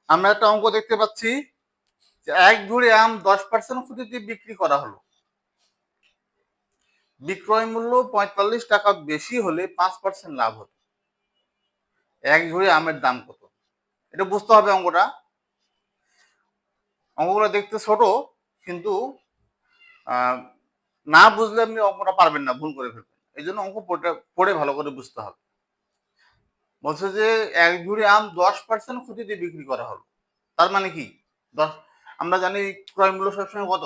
আমরা একটা অঙ্ক দেখতে পাচ্ছি যে এক ঝুড়ি আম 10% ক্ষতিতে বিক্রি করা হলো। বিক্রয় মূল্য 45 টাকা বেশি হলে 5% লাভ হতো। এক ঝুড়ি আমের দাম কত? এটা বুঝতে হবে অঙ্কটা। অঙ্কগুলো দেখতে ছোট, কিন্তু না বুঝলে আপনি অঙ্কটা পারবেন না, ভুল করে ফেলবেন। এই জন্য অঙ্ক পড়ে ভালো করে বুঝতে হবে। বলছে যে এক ঝুড়ি আম 10% ক্ষতিতে বিক্রি করা হলো। তার মানে কি? আমরা জানি ক্রয় মূল্য সবসময় কত?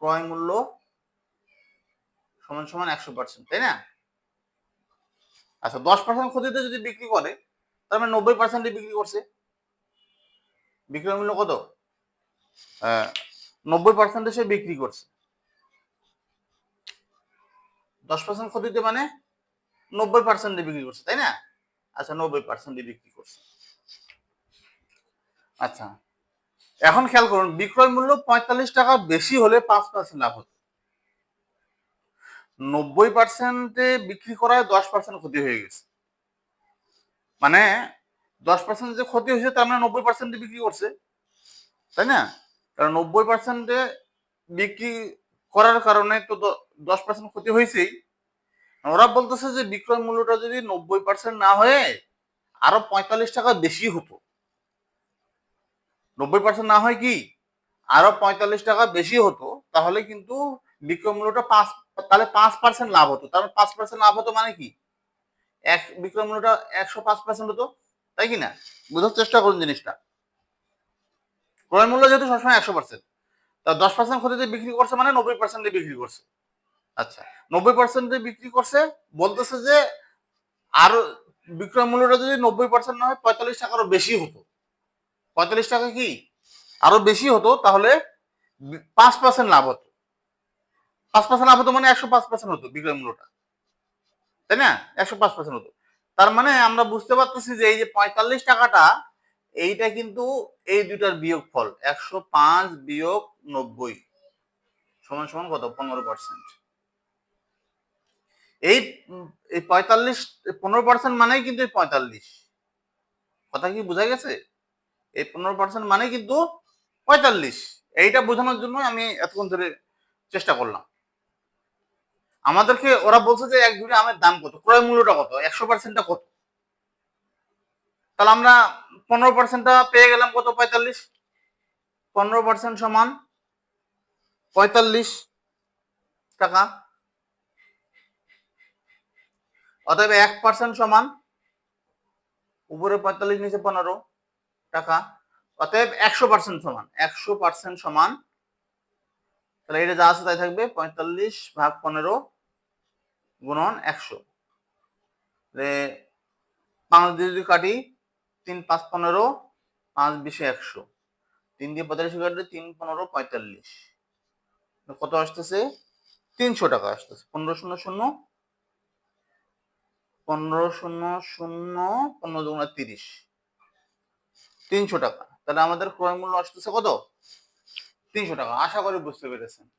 ক্রয় মূল্য সমান সমান 100%, তাই না? আচ্ছা, 10% ক্ষতিতে যদি বিক্রি করে, তার মানে 90% বিক্রি করছে। বিক্রয় মূল্য কত? 90% সে বিক্রি করছে। 10% ক্ষতিতে মানে 90% বিক্রি করছে, তাই না? আচ্ছা, 90% বিক্রি করছে। আচ্ছা, এখন খেয়াল করুন, বিক্রয় মূল্য 45 টাকা বেশি হলে 5% লাভ হতো। 90% বিক্রি করায় 10% ক্ষতি হয়ে গেছে। মানে 10% যে ক্ষতি হয়েছে, তার মানে 90% বিক্রি করছে, তাই না? কারণ 90% বিক্রি করার কারণে তো 10% ক্ষতি হয়েছেই। ওরা বলতেছে যে বিক্রয় মূল্যটা যদি 90% না হয়ে আরো 45 টাকা বেশি হতো। 90% না হয় কি আরো 45 টাকা বেশি হতো, তাহলে কিন্তু বিক্রয় মূল্যটা 5% লাভ হতো। তাহলে 5% লাভ হতো মানে কি? বিক্রয় মূল্যটা 105% হতো, তাই কি না? বোঝার চেষ্টা করুন জিনিসটা। ক্রয় মূল্য যেহেতু সবসময় 100%, তা 10% ক্ষতিতে বিক্রি করছে মানে 90% বিক্রি করছে। আচ্ছা, 90% বিক্রি করছে, বলতেছে যে আরো বিক্রয় মূল্যটা যদি 90% না হয় 45 টাকারও বেশি হতো। 45 টাকা কি আরো বেশি হতো, তাহলে 5% লাভ হতো। 5% লাভ হতো মানে 105% হতো বিক্রয় মূল্যটা, তাই না? 105% হতো। তার মানে আমরা বুঝতে পারতেছি যে এই যে 45 টাকাটা, এইটা কিন্তু এই দুইটার বিয়োগফল। 105 বিয়োগ 90 সমান সমান কত? 15%। এই 15% মানেই কিন্তু 45। কথা কি বোঝা গেছে? এই 15% মানে কিন্তু 45। এইটা বোঝানোর জন্য আমি এতক্ষণ ধরে চেষ্টা করলাম। আমাদেরকে ওরা বলছে যে এক ঝুড়ি আমের দাম কত, ক্রয় মূল্যটা কত, 100%টা কত। তাহলে আমরা 15%টা পেয়ে গেলাম কত? 45। 15% সমান 45 টাকা। অতএব 1% সমান উপরে 45, নিচে 15 টাকা। অতএব 100% সমান 100% সমান, তাহলে এটা যা আছে তাই থাকবে, 45 ভাগ 15 গুণন 100। 5 দিয়ে যদি কাটি, 3 5 15, 5 20 100, 3 দিয়ে 45 কাটলে 3 15 45, কত আসতেছে? 300 টাকা আসতেছে। 15 শূন্য শূন্য 15 শূন্য শূন্য 15 দুগুণা 30, 300 টাকা। তাহলে আমাদের ক্রয় মূল্য আসতেছে কত? 300 টাকা। আশা করি বুঝতে পেরেছেন।